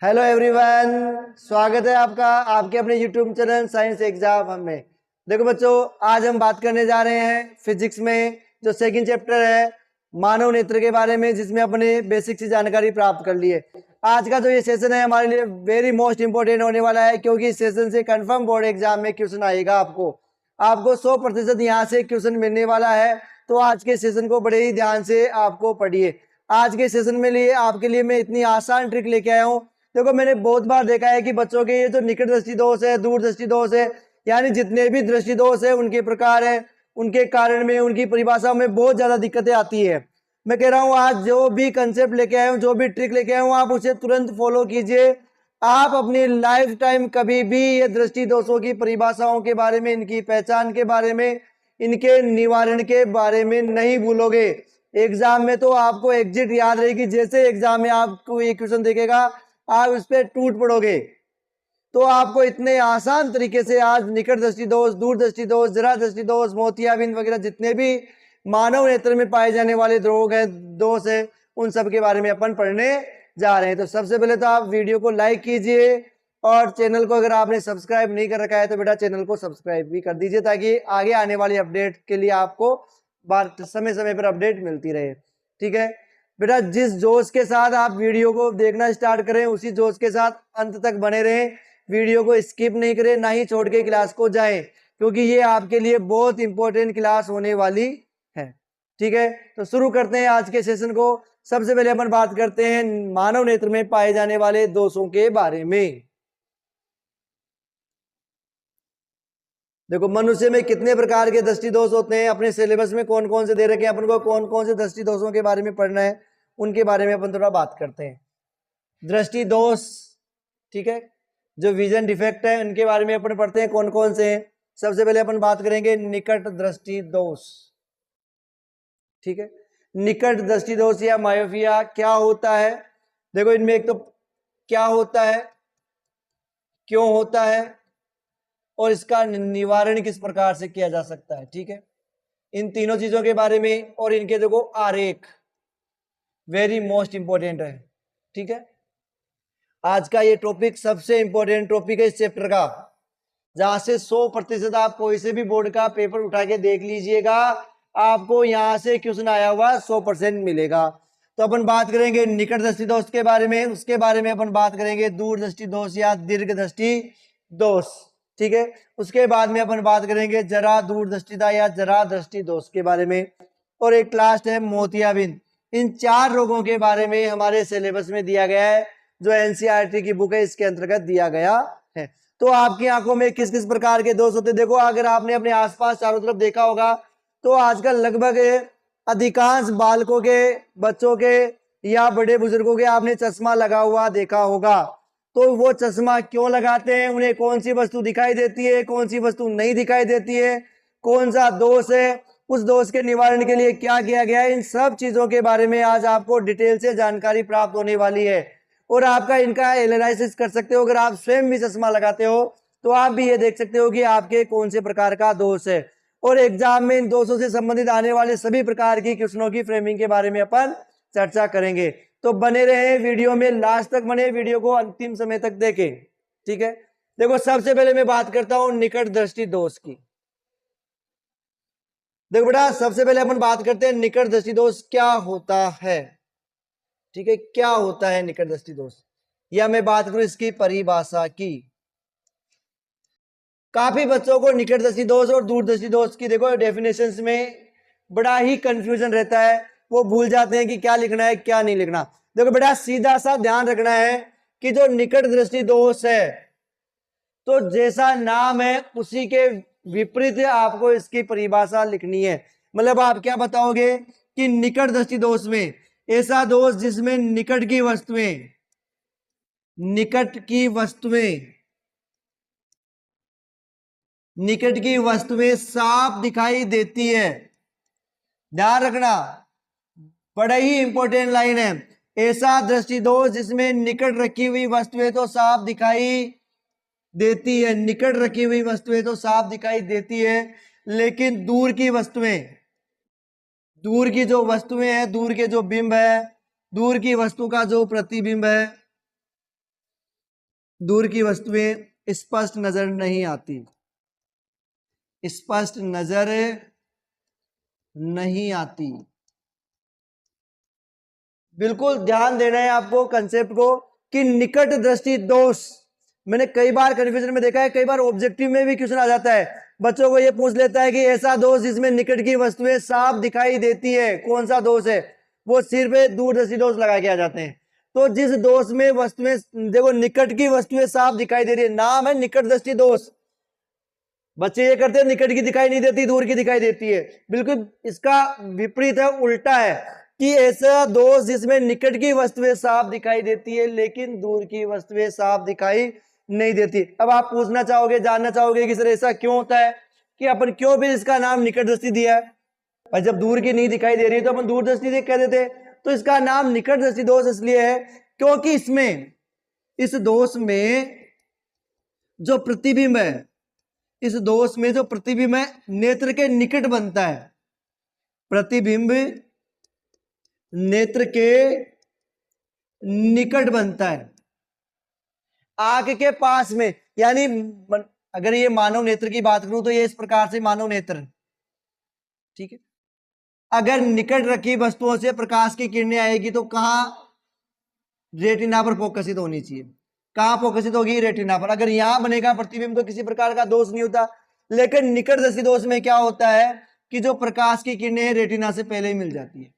Hello everyone, स्वागत है आपका आपके अपने यूट्यूब चैनल साइंस एग्जाम में। देखो बच्चों, आज हम बात करने जा रहे हैं फिजिक्स में जो सेकंड चैप्टर है मानव नेत्र के बारे में, जिसमें अपने बेसिक से जानकारी प्राप्त कर ली है। आज का जो ये सेशन है हमारे लिए वेरी मोस्ट इंपॉर्टेंट होने वाला है, क्योंकि इस सेशन से कंफर्म बोर्ड एग्जाम में क्वेश्चन आएगा। आपको 100% यहाँ से क्वेश्चन मिलने वाला है। तो आज के सेशन को बड़े ही ध्यान से आपको पढ़िए। आज के सेशन में लिए आपके लिए मैं इतनी आसान ट्रिक लेके आया हूँ। देखो, मैंने बहुत बार देखा है कि बच्चों के ये जो निकट दृष्टि दोष है, दूर दृष्टि दोष है, यानी जितने भी दृष्टि दोष है उनके प्रकार है, उनके कारण में, उनकी परिभाषा में बहुत ज्यादा दिक्कतें आती है। मैं कह रहा हूँ आज जो भी कंसेप्ट लेके आया हूँ, जो भी ट्रिक लेके आया हूँ, आप उसे तुरंत फॉलो कीजिए। आप अपनी लाइफ टाइम कभी भी ये दृष्टि दोषों की परिभाषाओं के बारे में, इनकी पहचान के बारे में, इनके निवारण के बारे में नहीं भूलोगे। एग्जाम में तो आपको एग्जिट याद रहेगी। जैसे एग्जाम में आपको ये क्वेश्चन देखेगा, आप उस पर टूट पड़ोगे। तो आपको इतने आसान तरीके से आज निकट दृष्टि दोष, दूर दृष्टि दोष, जरा दृष्टि दोष, मोतियाबिंद वगैरह जितने भी मानव नेत्र में पाए जाने वाले रोग है, दोष है, उन सब के बारे में अपन पढ़ने जा रहे हैं। तो सबसे पहले तो आप वीडियो को लाइक कीजिए और चैनल को अगर आपने सब्सक्राइब नहीं कर रखा है तो बेटा चैनल को सब्सक्राइब भी कर दीजिए, ताकि आगे आने वाली अपडेट के लिए आपको समय समय पर अपडेट मिलती रहे। ठीक है बेटा, जिस जोश के साथ आप वीडियो को देखना स्टार्ट करें उसी जोश के साथ अंत तक बने रहें। वीडियो को स्किप नहीं करें, ना ही छोड़ के क्लास को जाएं, क्योंकि ये आपके लिए बहुत इंपॉर्टेंट क्लास होने वाली है। ठीक है, तो शुरू करते हैं आज के सेशन को। सबसे पहले अपन बात करते हैं मानव नेत्र में पाए जाने वाले दोषों के बारे में। देखो, मनुष्य में कितने प्रकार के दृष्टि दोष होते हैं, अपने सिलेबस में कौन कौन से दे रखे हैं, अपन को कौन कौन से दृष्टि दोषों के बारे में पढ़ना है, उनके बारे में अपन थोड़ा बात करते हैं। दृष्टि दोष, ठीक है, जो विजन डिफेक्ट है उनके बारे में अपन पढ़ते हैं कौन कौन से हैं। सबसे पहले अपन बात करेंगे निकट दृष्टि दोष। ठीक है, निकट दृष्टि दोष या मायोपिया क्या होता है। देखो, इनमें एक तो क्या होता है, क्यों होता है, और इसका निवारण किस प्रकार से किया जा सकता है। ठीक है, इन तीनों चीजों के बारे में, और इनके देखो आरेख वेरी मोस्ट इंपॉर्टेंट है। ठीक है, आज का ये टॉपिक सबसे इंपॉर्टेंट टॉपिक है इस चैप्टर का, जहां से 100% आप कोई से भी बोर्ड का पेपर उठा के देख लीजिएगा, आपको यहां से क्वेश्चन आया हुआ 100% मिलेगा। तो अपन बात करेंगे निकट दृष्टि दोष के बारे में, उसके बारे में अपन बात करेंगे दूर दृष्टि दोष या दीर्घ दृष्टि दोष। ठीक है, उसके बाद में अपन बात करेंगे जरा दूर दृष्टिता या जरा दृष्टि दोष के बारे में, और एक लास्ट है मोतियाबिंद। इन 4 रोगों के बारे में हमारे सिलेबस में दिया गया है, जो एनसीईआरटी की बुक है इसके अंतर्गत दिया गया है। तो आपकी आंखों में किस किस प्रकार के दोष होते हैं, देखो अगर आपने अपने आसपास चारों तरफ देखा होगा तो आजकल लगभग अधिकांश बालकों के, बच्चों के या बड़े बुजुर्गों के आपने चश्मा लगा हुआ देखा होगा। तो वो चश्मा क्यों लगाते हैं, उन्हें कौन सी वस्तु दिखाई देती है, कौन सी वस्तु नहीं दिखाई देती है, कौन सा दोष है, उस दोष के निवारण के लिए क्या किया गया है, इन सब चीजों के बारे में आज आपको डिटेल से जानकारी प्राप्त होने वाली है। और आपका इनका एनालिसिस कर सकते हो। अगर आप स्वयं भी चश्मा लगाते हो तो आप भी ये देख सकते हो कि आपके कौन से प्रकार का दोष है। और एग्जाम में इन दोषों से संबंधित आने वाले सभी प्रकार की क्वेश्चनों की फ्रेमिंग के बारे में अपन चर्चा करेंगे। तो बने रहे वीडियो में, लास्ट तक बने, वीडियो को अंतिम समय तक देखें। ठीक है, देखो सबसे पहले मैं बात करता हूं निकट दृष्टि दोष की। देखो बेटा, सबसे पहले अपन बात करते हैं निकट दृष्टि दोष क्या होता है। ठीक है, क्या होता है निकट दृष्टि दोष, या मैं बात करूं इसकी परिभाषा की। काफी बच्चों को निकट दृष्टि दोष और दूर दृष्टि दोष की देखो डेफिनेशंस में बड़ा ही कंफ्यूजन रहता है, वो भूल जाते हैं कि क्या लिखना है क्या नहीं लिखना। देखो बेटा, सीधा सा ध्यान रखना है कि जो निकट दृष्टि दोष है, तो जैसा नाम है उसी के विपरीत आपको इसकी परिभाषा लिखनी है। मतलब आप क्या बताओगे कि निकट दृष्टि दोष में ऐसा दोष जिसमें निकट की वस्तुएं, निकट की वस्तुएं, निकट की वस्तुएं साफ दिखाई देती है। ध्यान रखना, बड़ा ही इंपॉर्टेंट लाइन है। ऐसा दृष्टि दोष जिसमें निकट रखी हुई वस्तुएं तो साफ दिखाई देती है, निकट रखी हुई वस्तुएं तो साफ दिखाई देती है, लेकिन दूर की वस्तुएं, दूर की जो वस्तुएं हैं, दूर के जो बिंब है, दूर की वस्तु का जो प्रतिबिंब है, दूर की वस्तुएं स्पष्ट नजर नहीं आती, स्पष्ट नजर नहीं आती। बिल्कुल ध्यान देना है आपको कंसेप्ट को कि निकट दृष्टि दोष, मैंने कई बार कन्फ्यूजन में देखा है, कई बार ऑब्जेक्टिव में भी क्वेश्चन आ जाता है, बच्चों को ये पूछ लेता है कि ऐसा दोष जिसमें निकट की वस्तुएं साफ दिखाई देती है, कौन सा दोष है? वो सिर्फ दूरदर्शी दोष लगा के आ जाते हैं। तो जिस दोष में वस्तुएं, देखो निकट की वस्तुएं साफ दिखाई दे रही है, नाम है निकट दृष्टि दोष। बच्चे ये करते हैं निकट की दिखाई नहीं देती, दूर की दिखाई देती है। बिल्कुल इसका विपरीत है, उल्टा है कि ऐसा दोष जिसमें निकट की वस्तुएं साफ दिखाई देती है लेकिन दूर की वस्तुएं साफ दिखाई नहीं देती। अब आप पूछना चाहोगे, जानना चाहोगे कि सर ऐसा क्यों होता है, कि अपन क्यों भी इसका नाम निकट दृष्टि दिया है? और जब दूर की नहीं दिखाई दे रही तो अपन दूर दृष्टि कह देते। तो इसका नाम निकट दृष्टि दोष इसलिए है क्योंकि इसमें, इस दोष में जो प्रतिबिंब है, इस दोष में जो प्रतिबिंब है नेत्र के निकट बनता है। प्रतिबिंब नेत्र के निकट बनता है, आंख के पास में। यानी अगर ये मानव नेत्र की बात करूं तो ये इस प्रकार से मानव नेत्र, ठीक है। अगर निकट रखी वस्तुओं से प्रकाश की किरणें आएगी तो कहां? रेटिना पर फोकसित होनी चाहिए। कहां फोकसित होगी? रेटिना पर। अगर यहां बनेगा प्रतिबिंब तो किसी प्रकार का दोष नहीं होता। लेकिन निकट दृष्टि दोष में क्या होता है कि जो प्रकाश की किरणें रेटिना से पहले ही मिल जाती है,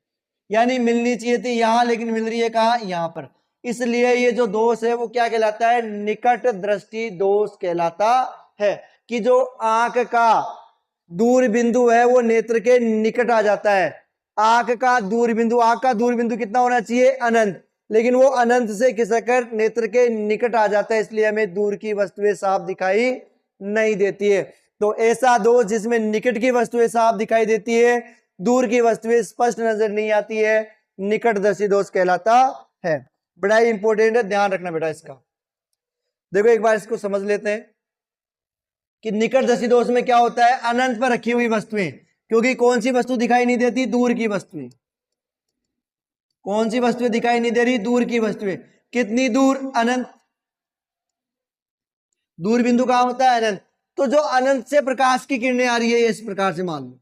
यानी मिलनी चाहिए थी यहां लेकिन मिल रही है कहां? यहां पर। इसलिए ये जो दोष है वो क्या कहलाता है? निकट दृष्टि दोष कहलाता है, कि जो आंख का दूर बिंदु है वो नेत्र के निकट आ जाता है। आंख का दूर बिंदु, आंख का दूर बिंदु कितना होना चाहिए? अनंत, लेकिन वो अनंत से खिसककर नेत्र के निकट आ जाता है, इसलिए हमें दूर की वस्तुएं साफ दिखाई नहीं देती है। तो ऐसा दोष जिसमें निकट की वस्तुएं साफ दिखाई देती है, दूर की वस्तुएं स्पष्ट नजर नहीं आती है, निकट दृष्टि दोष कहलाता है। बड़ा ही इंपॉर्टेंट है, ध्यान रखना बेटा इसका। देखो एक बार इसको समझ लेते हैं कि निकट दृष्टि दोष में क्या होता है? अनंत पर रखी हुई वस्तुएं, क्योंकि कौन सी वस्तु दिखाई नहीं देती? दूर की वस्तुएं। कौन सी वस्तुएं दिखाई नहीं दे रही? दूर की वस्तुएं। कितनी दूर? अनंत। दूर बिंदु कहां होता है? अनंत। तो जो अनंत से प्रकाश की किरणें आ रही है, इस प्रकार से मान लो,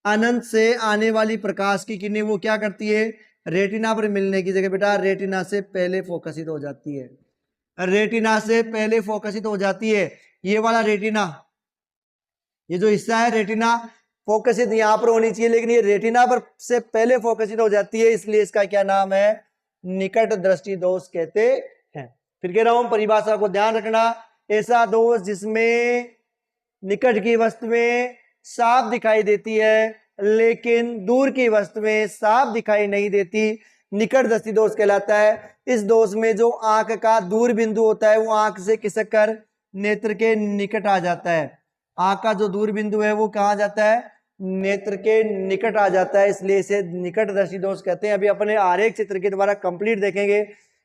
अनंत से आने वाली प्रकाश की किरणें वो क्या करती है? रेटिना पर मिलने की जगह बेटा रेटिना से पहले फोकसित हो जाती है। रेटिना से पहले फोकसित हो जाती है। ये वाला रेटिना, ये जो हिस्सा है रेटिना, फोकसित यहां पर होनी चाहिए, लेकिन ये रेटिना पर से पहले फोकसित हो जाती है, इसलिए इसका क्या नाम है? निकट दृष्टि दोष कहते हैं। फिर कह रहा हूं परिभाषा को ध्यान रखना। ऐसा दोष जिसमें निकट की वस्तुएं साफ दिखाई देती है लेकिन दूर की वस्तुएं साफ दिखाई नहीं देती, निकट दृष्टि दोष कहलाता है। इस दोष में जो आंख का दूर बिंदु होता है वो आंख से खिसककर नेत्र के निकट आ जाता है। आंख का जो दूर बिंदु है वो कहां जाता है? नेत्र के निकट आ जाता है, इसलिए इसे निकट दृष्टि दोष कहते हैं। अभी अपने आरेख चित्र के द्वारा कंप्लीट देखेंगे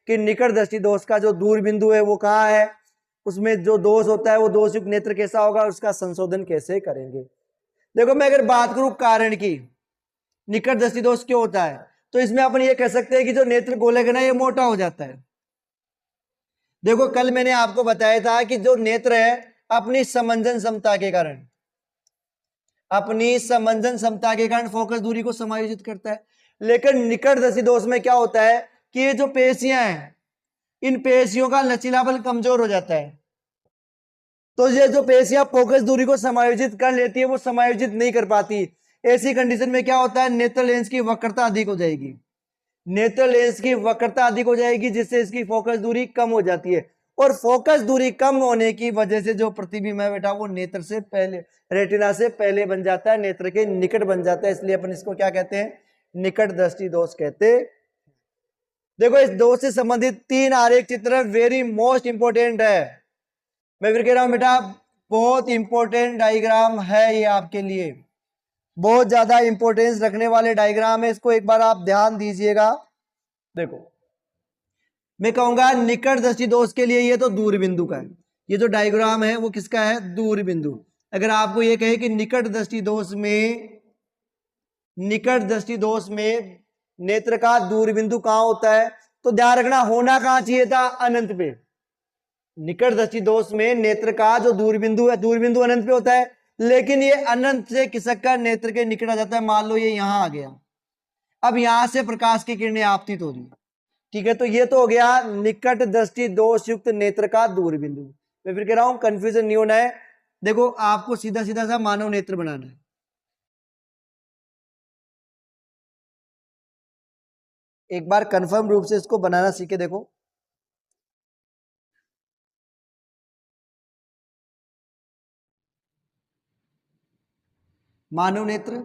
कि निकट दृष्टि दोष का जो दूर बिंदु है वो कहां है, उसमें जो दोष होता है वो दोष युक्त नेत्र कैसा होगा, उसका संशोधन कैसे करेंगे। देखो मैं अगर बात करूं कारण की, निकट दृष्टि दोष क्यों होता है, तो इसमें अपन ये कह सकते हैं कि जो नेत्र गोलक है ना, ये मोटा हो जाता है। देखो कल मैंने आपको बताया था कि जो नेत्र है अपनी समंजन क्षमता के कारण, अपनी समंजन क्षमता के कारण फोकस दूरी को समायोजित करता है। लेकिन निकट दृष्टि दोष में क्या होता है कि ये जो पेशियां हैं, इन पेशियों का लचीलापन कमजोर हो जाता है। तो ये जो पेशियां फोकस दूरी को समायोजित कर लेती है वो समायोजित नहीं कर पाती। ऐसी कंडीशन में क्या होता है? नेत्र लेंस की वक्रता अधिक हो जाएगी। नेत्र लेंस की वक्रता अधिक हो जाएगी जिससे इसकी फोकस दूरी कम हो जाती है, और फोकस दूरी कम होने की वजह से जो प्रतिबिंब है बेटा वो नेत्र से पहले, रेटिना से पहले बन जाता है, नेत्र के निकट बन जाता है, इसलिए अपन इसको क्या कहते हैं? निकट दृष्टि दोष कहते। देखो इस दोष से संबंधित 3 आरेख चित्र वेरी मोस्ट इंपोर्टेंट है। मैं फिर कह रहा हूं बेटा बहुत इंपॉर्टेंट डायग्राम है ये आपके लिए, बहुत ज्यादा इंपॉर्टेंस रखने वाले डायग्राम है, इसको एक बार आप ध्यान दीजिएगा। देखो मैं कहूंगा निकट दृष्टि दोष के लिए ये तो दूर बिंदु का है, ये जो डायग्राम है वो किसका है? दूर बिंदु। अगर आपको ये कहे कि निकट दृष्टि दोष में, निकट दृष्टि दोष में नेत्र का दूर बिंदु कहां होता है, तो ध्यान रखना होना कहां चाहिए था? अनंत पे। निकट दृष्टि दोष में नेत्र का जो दूरबिंदु है, दूरबिंदु अनंत पे होता है, लेकिन ये अनंत से खिसक कर नेत्र के निकट आ जाता है। मान लो ये यहां आ गया, अब यहां से प्रकाश की किरणें आपतित हो रही है, ठीक है। तो ये तो हो गया निकट दृष्टि दोष युक्त नेत्र का दूरबिंदु। मैं फिर कह रहा हूं कंफ्यूजन नहीं होना है। देखो आपको सीधा सीधा सा मानव नेत्र बनाना है। एक बार कंफर्म रूप से इसको बनाना सीखे देखो। मानव नेत्र,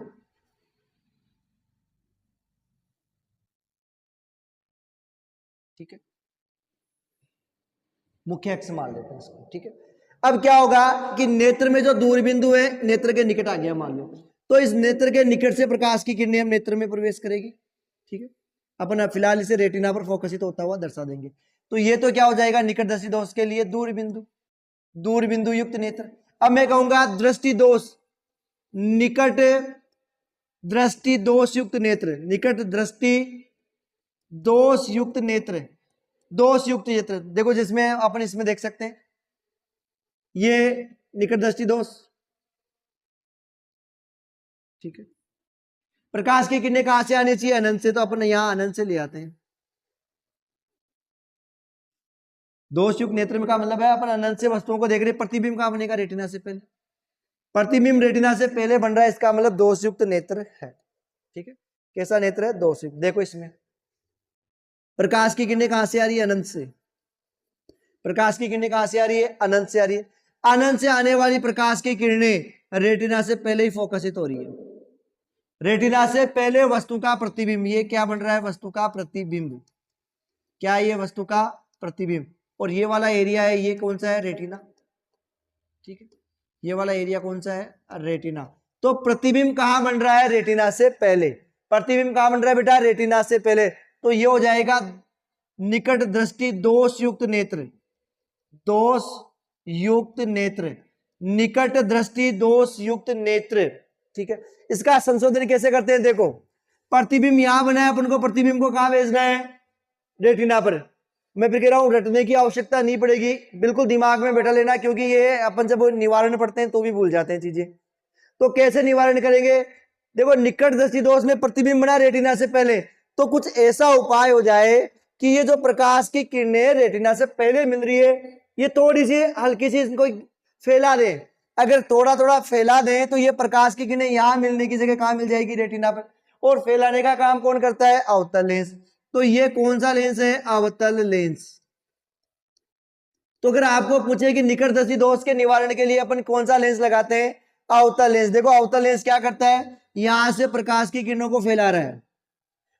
ठीक है, मुख्य अक्ष मान लेते हैं इसको, ठीक है। अब क्या होगा कि नेत्र में जो दूरबिंदु है नेत्र के निकट आ गया मान लो, तो इस नेत्र के निकट से प्रकाश की किरणें हम नेत्र में प्रवेश करेगी, ठीक है। अपन फिलहाल इसे रेटिना पर फोकसित होता हुआ दर्शा देंगे। तो ये तो क्या हो जाएगा निकट दृष्टि दोष के लिए दूरबिंदु, दूरबिंदु युक्त नेत्र। अब मैं कहूंगा दृष्टि दोष, निकट दृष्टि दोष युक्त नेत्र, निकट दृष्टि दोष युक्त नेत्र, दोष युक्त नेत्र। देखो जिसमें अपन इसमें देख सकते हैं ये निकट दृष्टि दोष, ठीक है। प्रकाश की किरणें कहां से आनी चाहिए? अनंत से, तो अपन यहां अनंत से ले आते हैं। दोष युक्त नेत्र में का मतलब है अपन अनंत से वस्तुओं को देख रहे हैं। प्रतिबिंब कहां बनेगा? रेटिना से पहले। प्रतिबिंब रेटिना से पहले बन रहा है, इसका मतलब दोष युक्त नेत्र है, ठीक है। कैसा नेत्र है? दोष युक्त। देखो इसमें प्रकाश की किरणें कहां से आ रही है? अनंत से। प्रकाश की किरणें कहां से आ रही है? अनंत से आ रही है। अनंत से आने वाली प्रकाश की किरणें रेटिना से पहले ही फोकसित हो रही है। रेटिना से पहले वस्तु का प्रतिबिंब, ये क्या बन रहा है? वस्तु का प्रतिबिंब। क्या ये वस्तु का प्रतिबिंब? और ये वाला एरिया है, ये कौन सा है? रेटिना, ठीक है। ये वाला एरिया कौन सा है? रेटिना। तो प्रतिबिंब कहां बन रहा है? रेटिना से पहले। प्रतिबिंब कहां बन रहा है बेटा? रेटिना से पहले। तो ये हो जाएगा निकट दृष्टि दोष युक्त नेत्र, दोष युक्त नेत्र, निकट दृष्टि दोष युक्त नेत्र, ठीक है। इसका संशोधन कैसे करते हैं? देखो प्रतिबिंब यहां बना है, अपन को प्रतिबिंब को कहां भेजना है? रेटिना पर। मैं फिर कह रहा हूं रटने की आवश्यकता नहीं पड़ेगी, बिल्कुल दिमाग में बैठा लेना, क्योंकि ये अपन जब निवारण पढ़ते हैं तो भी भूल जाते हैं चीजें। तो कैसे निवारण करेंगे? देखो निकट दृष्टि दोष में प्रतिबिंब बना रेटिना से पहले, तो कुछ ऐसा उपाय हो जाए कि ये जो प्रकाश की किरणें रेटिना से पहले मिल रही है, ये थोड़ी सी हल्की सी इनको फैला दें। अगर थोड़ा थोड़ा फैला दें तो ये प्रकाश की किरणें यहां मिलने की जगह कहां मिल जाएगी? रेटिना पर। और फैलाने का काम कौन करता है? अवतल लेंस। तो ये कौन सा लेंस है? अवतल लेंस। तो अगर आपको पूछे कि निकट दृष्टि दोष के निवारण के लिए अपन कौन सा लेंस लगाते हैं? अवतल लेंस। देखो अवतल लेंस क्या करता है? यहां से प्रकाश की किरणों को फैला रहा है,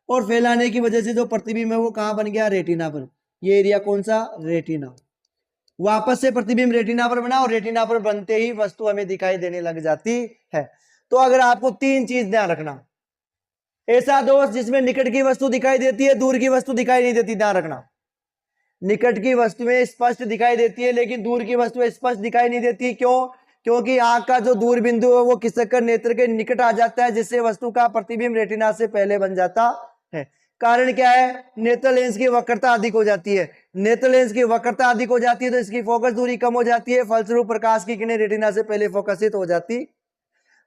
और फैलाने की वजह से जो प्रतिबिंब है वो कहां बन गया? रेटिना पर। ये एरिया कौन सा? रेटिना। वापस से प्रतिबिंब रेटिना पर बना, और रेटिना पर बनते ही वस्तु हमें दिखाई देने लग जाती है। तो अगर आपको तीन चीज ध्यान रखना, ऐसा दोष जिसमें निकट की वस्तु दिखाई देती है, दूर की वस्तु दिखाई नहीं देती, ध्यान रखना। निकट की वस्तुएं स्पष्ट दिखाई देती है, लेकिन दूर की वस्तुएं स्पष्ट दिखाई नहीं देती। क्यों? क्योंकि आंख का जो दूर बिंदु है वो खिसक नेत्र के निकट आ जाता है, जिससे वस्तु का प्रतिबिंब रेटिना से पहले बन जाता है। कारण क्या है? नेत्र लेंस की वक्रता अधिक हो जाती है। नेत्र लेंस की वक्रता अधिक हो जाती है तो इसकी फोकस दूरी कम हो जाती है, फलस्वरूप प्रकाश की किरणें रेटिना से पहले फोकसित हो जाती।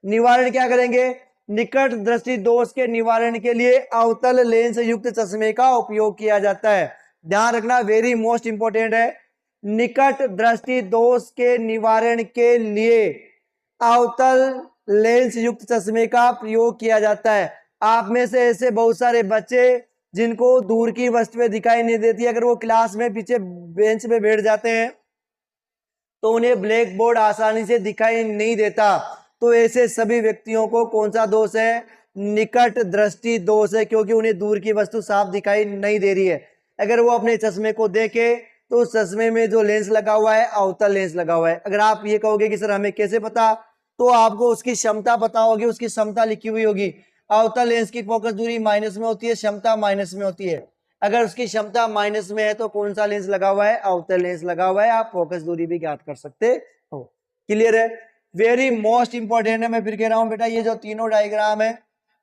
निवारण क्या करेंगे? निकट दृष्टि दोष के निवारण के लिए अवतल लेंस युक्त चश्मे का उपयोग किया जाता है। ध्यान रखना, वेरी मोस्ट इंपोर्टेंट है। निकट दृष्टि दोष के निवारण के लिए अवतल लेंस युक्त चश्मे का प्रयोग किया जाता है। आप में से ऐसे बहुत सारे बच्चे जिनको दूर की वस्तुएं दिखाई नहीं देती, अगर वो क्लास में पीछे बेंच पे बैठ जाते हैं तो उन्हें ब्लैक बोर्ड आसानी से दिखाई नहीं देता। तो ऐसे सभी व्यक्तियों को कौन सा दोष है? निकट दृष्टि दोष है, क्योंकि उन्हें दूर की वस्तु साफ दिखाई नहीं दे रही है। अगर वो अपने चश्मे को देखे तो उस चश्मे में जो लेंस लगा हुआ है अवतल लेंस लगा हुआ है। अगर आप ये कहोगे कि सर हमें कैसे पता, तो आपको उसकी क्षमता पता होगी, उसकी क्षमता लिखी हुई होगी। अवतल लेंस की फोकस दूरी माइनस में होती है, क्षमता माइनस में होती है। अगर उसकी क्षमता माइनस में है तो कौन सा लेंस लगा हुआ है? अवतल लेंस लगा हुआ है। आप फोकस दूरी भी ज्ञात कर सकते हो। क्लियर है? वेरी मोस्ट इंपॉर्टेंट है। मैं फिर कह रहा हूं बेटा, ये जो तीनों डायग्राम है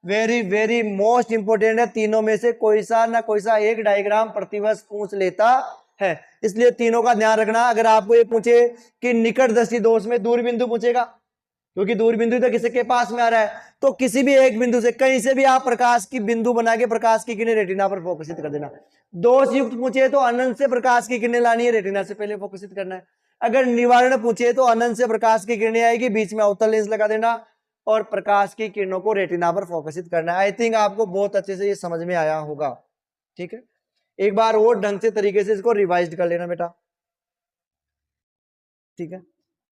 वेरी वेरी मोस्ट इंपोर्टेंट है। तीनों में से कोई सा ना कोई सा एक डायग्राम प्रतिवर्ष पूछ लेता है, इसलिए तीनों का ध्यान रखना। अगर आपको ये पूछे कि निकट दृष्टि दोष में दूर बिंदु पूछेगा, क्योंकि दूर बिंदु तो किसी के पास में आ रहा है, तो किसी भी एक बिंदु से कहीं से भी आप प्रकाश की बिंदु बना के प्रकाश की किरणें रेटिना पर फोकसित कर देना। दोष युक्त पूछे तो अनंत से प्रकाश की किरणें लानी है, रेटिना से पहले फोकसित करना है। अगर निवारण पूछे तो अनंत से प्रकाश की किरणें आएगी, बीच में अवतल लेंस लगा देना और प्रकाश की किरणों को रेटिना पर फोकसित करना है। आई थिंक आपको बहुत अच्छे से ये समझ में आया होगा। ठीक है, एक बार और ढंग से तरीके से इसको रिवाइज कर लेना बेटा। ठीक है,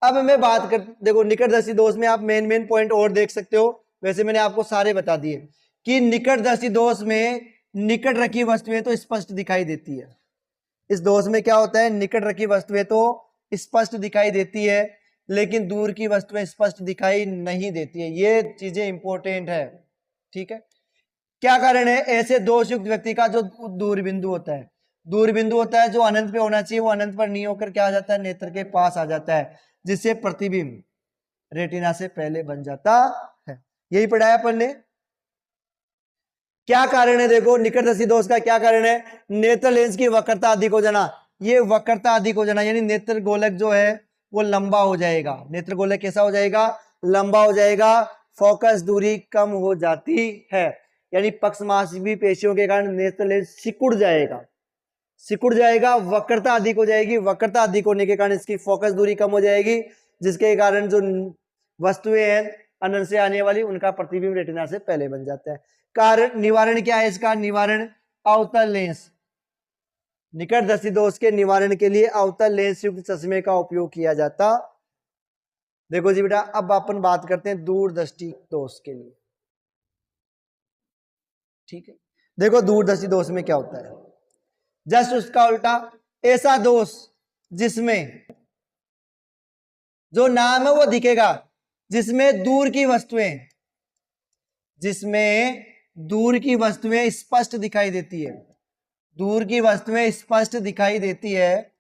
अब मैं बात कर, देखो निकटदर्शी दोष में आप मेन पॉइंट और देख सकते हो, वैसे मैंने आपको सारे बता दिए कि निकटदर्शी दोष में निकट रखी वस्तुएं तो स्पष्ट दिखाई देती है। इस दोष में क्या होता है, निकट रखी वस्तुएं तो स्पष्ट दिखाई देती है लेकिन दूर की वस्तुएं स्पष्ट दिखाई नहीं देती है। ये चीजें इंपॉर्टेंट है। ठीक है, क्या कारण है, ऐसे दोष युक्त व्यक्ति का जो दूर बिंदु होता है, दूर बिंदु होता है जो अनंत पे होना चाहिए, वो अनंत पर नहीं होकर क्या आ जाता है, नेत्र के पास आ जाता है, जिससे प्रतिबिंब रेटिना से पहले बन जाता है। यही पढ़ाया अपन ने। क्या कारण है, देखो निकटदर्शी दोष का क्या कारण है, नेत्र लेंस की वक्रता अधिक हो जाना। ये वक्रता अधिक हो जाना यानी नेत्र गोलक जो है वो लंबा हो जाएगा। नेत्र गोलक कैसा हो जाएगा, लंबा हो जाएगा। फोकस दूरी कम हो जाती है, यानी पक्षमांसवी पेशियों के कारण नेत्र लेंस सिकुड़ जाएगा, सिकुड़ जाएगा, वक्रता अधिक हो जाएगी। वक्रता अधिक होने के कारण इसकी फोकस दूरी कम हो जाएगी, जिसके कारण जो वस्तुएं हैं अनंत से आने वाली, उनका प्रतिबिंब रेटिना से पहले बन जाता है। कारण निवारण क्या है इसका, निवारण अवतल लेंस। निकटदर्शी दोष के निवारण के लिए अवतल लेंस युक्त चश्मे का उपयोग किया जाता। देखो जी बेटा, अब अपन बात करते हैं दूरदृष्टि दोष के लिए। ठीक है, देखो दूरदर्शी दोष में क्या होता है, जस्ट उसका उल्टा, ऐसा दोष जिसमें जो नाम है वो दिखेगा, जिसमें दूर की वस्तुएं, जिसमें दूर की वस्तुएं स्पष्ट दिखाई देती है, दूर की वस्तुएं स्पष्ट दिखाई देती है,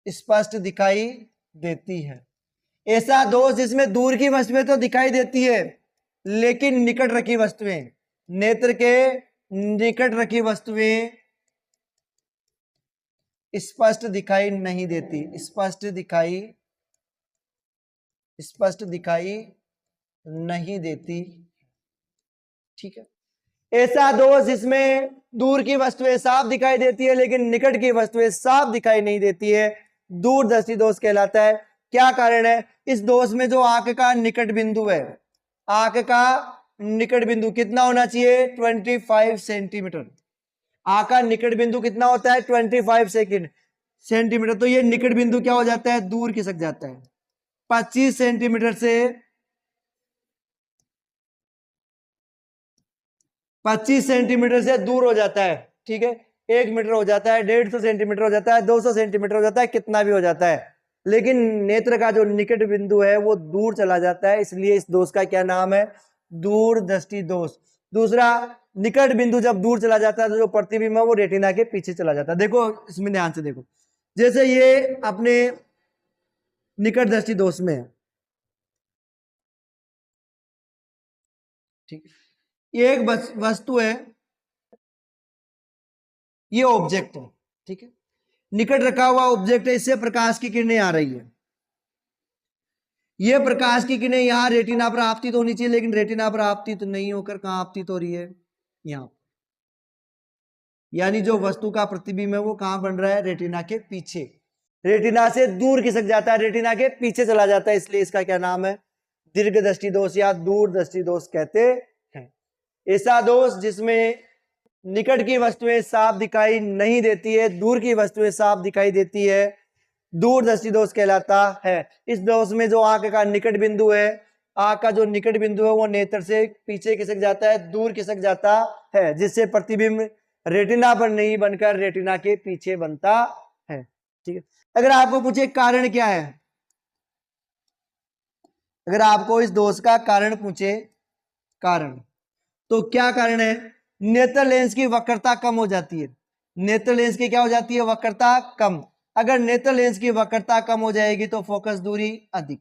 स्पष्ट दिखाई देती है। ऐसा दोष जिसमें दूर की वस्तुएं तो दिखाई देती है लेकिन निकट रखी वस्तुएं, नेत्र के निकट रखी वस्तुएं स्पष्ट दिखाई नहीं देती, स्पष्ट दिखाई नहीं देती। ठीक है, ऐसा दोष जिसमें दूर की वस्तुएं साफ दिखाई देती है लेकिन निकट की वस्तुएं साफ दिखाई नहीं देती है, दूरदर्शी दोष कहलाता है। क्या कारण है, इस दोष में जो आंख का निकट बिंदु है, आंख का निकट बिंदु कितना होना चाहिए, 25 सेंटीमीटर। आंख का निकट बिंदु कितना होता है, 25 सेंटीमीटर। तो ये निकट बिंदु क्या हो जाता है, दूर खिसक जाता है, 25 सेंटीमीटर से 25 सेंटीमीटर से दूर हो जाता है। ठीक है, 1 मीटर हो जाता है, 150 सेंटीमीटर हो जाता है, 200 सेंटीमीटर हो जाता है, कितना भी हो जाता है, लेकिन नेत्र का जो निकट बिंदु है वो दूर चला जाता है, इसलिए इस दोष का क्या नाम है, दूरदृष्टि दोष। दूसरा, निकट बिंदु जब दूर चला जाता है तो जो प्रतिबिंब है वो रेटिना के पीछे चला जाता है। देखो इसमें ध्यान से देखो, जैसे ये अपने निकट दृष्टि दोष में है। ठीक है, ये एक वस्तु है, ये ऑब्जेक्ट है। ठीक है, निकट रखा हुआ ऑब्जेक्ट है, इससे प्रकाश की किरणें आ रही है, ये प्रकाश की किरणें यहां रेटिना पर आपतित होनी चाहिए लेकिन रेटिना पर आपतित नहीं होकर कहां आपतित हो रही है, यहां। यानी जो वस्तु का प्रतिबिंब है वो कहां बन रहा है, रेटिना के पीछे, रेटिना से दूर खिसक जाता है, रेटिना के पीछे चला जाता है, इसलिए इसका क्या नाम है, दीर्घदृष्टि दोष या दूरदृष्टि दोष कहते हैं। ऐसा दोष जिसमें निकट की वस्तुएं साफ दिखाई नहीं देती है, दूर की वस्तुएं साफ दिखाई देती है, दूरदृष्टि दोष कहलाता है। इस दोष में जो आंख का निकट बिंदु है, आंख का जो निकट बिंदु है वो नेत्र से पीछे खिसक जाता है, दूर खिसक जाता है, जिससे प्रतिबिंब रेटिना पर नहीं बनकर रेटिना के पीछे बनता है। ठीक है, अगर आपको पूछे कारण क्या है, अगर आपको इस दोष का कारण पूछे, कारण, तो क्या कारण है, नेत्र लेंस की वक्रता कम हो जाती है, नेत्र लेंस की क्या हो जाती है, वक्रता कम। अगर नेत्र लेंस की वक्रता कम हो जाएगी तो फोकस दूरी अधिक,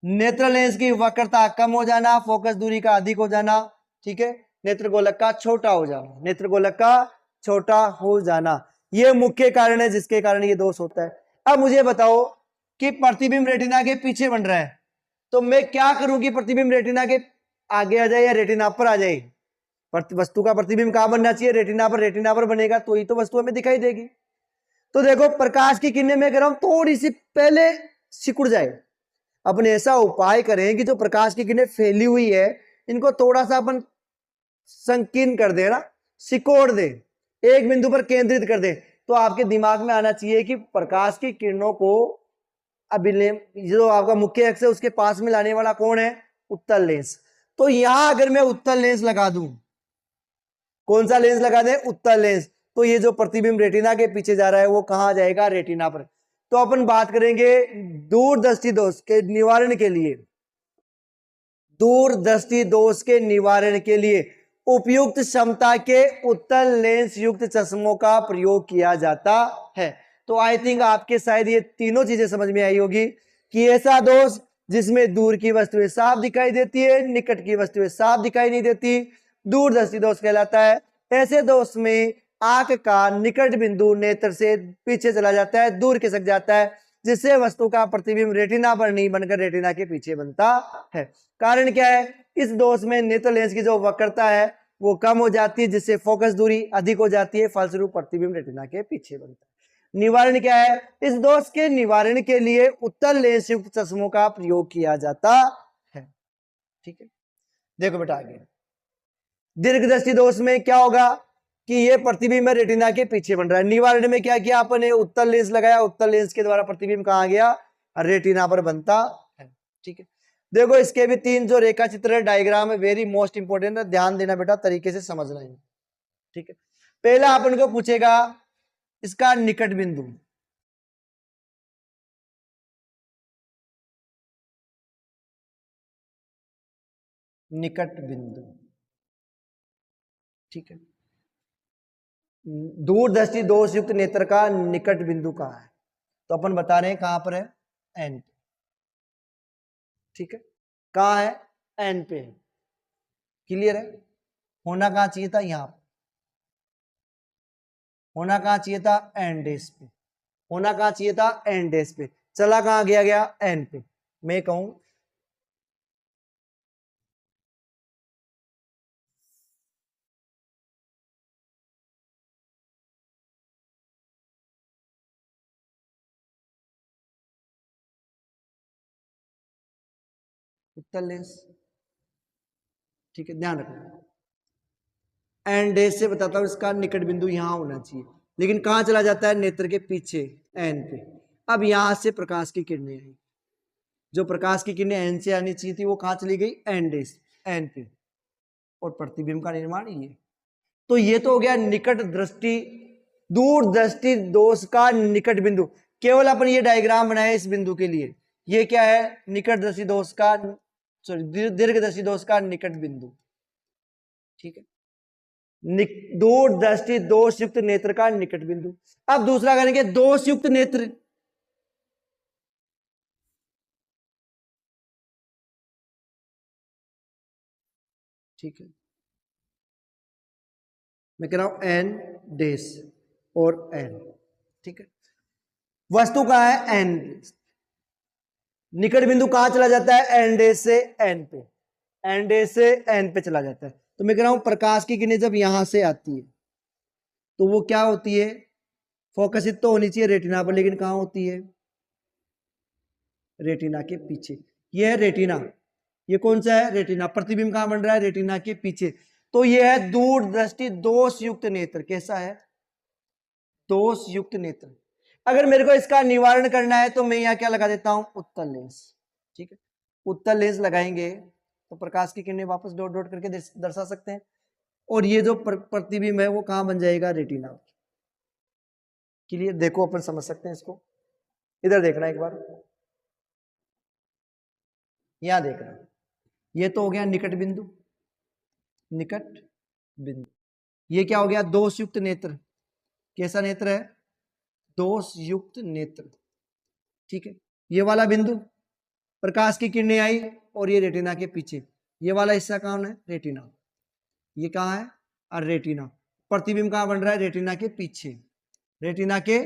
नेत्र लेंस की वक्रता कम हो जाना, फोकस दूरी का अधिक हो जाना। ठीक है, नेत्र गोलक का छोटा हो जाना, नेत्र गोलक का छोटा हो जाना, ये मुख्य कारण है जिसके कारण ये दोष होता है। अब मुझे बताओ कि प्रतिबिंब रेटिना के पीछे बन रहा है, तो मैं क्या करूं कि प्रतिबिंब रेटिना के आगे आ जाए या रेटिना पर आ जाए? वस्तु का प्रतिबिंब कहां बनना चाहिए? रेटिना पर बनेगा तो ही तो वस्तु हमें दिखाई देगी। तो देखो प्रकाश की किरणें मैं कह रहा हूं थोड़ी सी पहले सिकुड़ जाए। अपन ऐसा उपाय करें कि जो प्रकाश की किरणें फैली हुई है इनको थोड़ा सा अपन संकीर्ण कर दे ना, सिकोड़ दे, एक बिंदु पर केंद्रित कर दे, तो आपके दिमाग में आना चाहिए कि प्रकाश की किरणों को अभिलेम जो आपका मुख्य अक्ष है उसके पास में लाने वाला कौन है? उत्तल लेंस। तो यहां अगर मैं उत्तल लेंस लगा दूं, कौन सा लेंस लगा दें? उत्तल लेंस, तो ये जो प्रतिबिंब रेटिना के पीछे जा रहा है वो कहां जाएगा? रेटिना पर। तो अपन बात करेंगे दूरदृष्टि दोष के निवारण के लिए, दूरदृष्टि दोष के निवारण के लिए उपयुक्त क्षमता के उत्तल लेंस युक्त चश्मों का प्रयोग किया जाता है। तो आई थिंक आपके शायद ये तीनों चीजें समझ में आई होगी कि ऐसा दोष जिसमें दूर की वस्तुएं साफ दिखाई देती है, निकट की वस्तुएं साफ दिखाई नहीं देती, दूरदृष्टि दोष कहलाता है। ऐसे दोष में आंख का निकट बिंदु नेत्र से पीछे चला जाता है, दूर खिसक जाता है, जिससे वस्तु का प्रतिबिंब रेटिना पर नहीं बनकर रेटिना के पीछे बनता है। कारण क्या है? इस दोष में नेत्र लेंस की जो वक्रता है वो कम हो जाती है, जिससे फोकस दूरी अधिक हो जाती है, फलस्वरूप प्रतिबिंब रेटिना के पीछे बनता है। निवारण क्या है? इस दोष के निवारण के लिए उत्तल लेंस युक्त चश्मों का प्रयोग किया जाता है। ठीक है, देखो बेटा आगे दीर्घदृष्टि दोष में क्या होगा कि ये प्रतिबिंब रेटिना के पीछे बन रहा है। निवारण में क्या किया आपने? उत्तल लेंस लगाया, उत्तल लेंस के द्वारा प्रतिबिंब कहां गया? रेटिना पर बनता है। ठीक है, देखो इसके भी तीन जो रेखा चित्र है, डायग्राम है, वेरी मोस्ट इंपोर्टेंट है, ध्यान देना बेटा, तरीके से समझना है। ठीक है, पहला अपन को पूछेगा इसका निकट बिंदु। निकट बिंदु, ठीक है, दूरदृष्टि दोष युक्त नेत्र का निकट बिंदु कहां है? तो अपन बता रहे हैं कहां पर है? एन। ठीक है, कहां है? एन पे। क्लियर है? होना कहां चाहिए था? यहां। होना कहां चाहिए था? एन डेस पे। होना कहां चाहिए था? एन डेस पे। चला कहां गया? गया एन पे। मैं कहूं उत्तल लेंस। ठीक है, ध्यान रखना, एन डेस से बताता हूं इसका निकट बिंदु यहां होना चाहिए, लेकिन कहां चला जाता है? नेत्र के पीछे, एन पे। अब यहां से प्रकाश की किरणें आई, जो प्रकाश की किरणें एन से आनी चाहिए थी वो कहां चली गई? एन डेस, एन पे, और प्रतिबिंब का निर्माण ये। तो ये तो हो गया निकट दृष्टि, दूर दृष्टि दोष का निकट बिंदु। केवल अपन ये डायग्राम बनाए इस बिंदु के लिए। ये क्या है? निकट दृष्टि दोष का, सॉरी दीर्घ दृष्टि दोष का निकट बिंदु। ठीक है, दूर दृष्टि दोष युक्त नेत्र का निकट बिंदु। अब दूसरा करेंगे दोष युक्त नेत्र। ठीक है, मैं कह रहा हूं एन डेस और एन। ठीक है, वस्तु कहां है? एन। निकट बिंदु कहां चला जाता है? एन डेस से एन पे, एन डेस से एन पे चला जाता है। तो मैं कह रहा हूं प्रकाश की किरणें जब यहां से आती है तो वो क्या होती है? फोकसित तो होनी चाहिए रेटिना पर, लेकिन कहां होती है? रेटिना के पीछे। ये है रेटिना, ये कौन सा है? रेटिना। प्रतिबिंब कहां बन रहा है? रेटिना के पीछे। तो ये है दूरदृष्टि दोष युक्त नेत्र। कैसा है? दोष युक्त नेत्र। अगर मेरे को इसका निवारण करना है तो मैं यहाँ क्या लगा देता हूं? उत्तल लेंस। ठीक है, उत्तल लेंस लगाएंगे तो प्रकाश की किरणें वापस डॉट डॉट करके दर्शा सकते हैं, और ये जो प्रतिबिंब है वो कहां बन जाएगा? रेटिना। क्लियर? देखो अपन समझ सकते हैं इसको। इधर देखना एक बार, यहां देखना, ये तो हो गया निकट बिंदु, निकट बिंदु। ये क्या हो गया? दोष युक्त नेत्र। कैसा नेत्र है? दोष युक्त नेत्र। ठीक है, ये वाला बिंदु प्रकाश की किरणें आई और ये रेटिना के पीछे, ये वाला हिस्सा कौन है? रेटिना। ये कहां है? और रेटिना। प्रतिबिंब कहां बन रहा है? रेटिना के पीछे। रेटिना के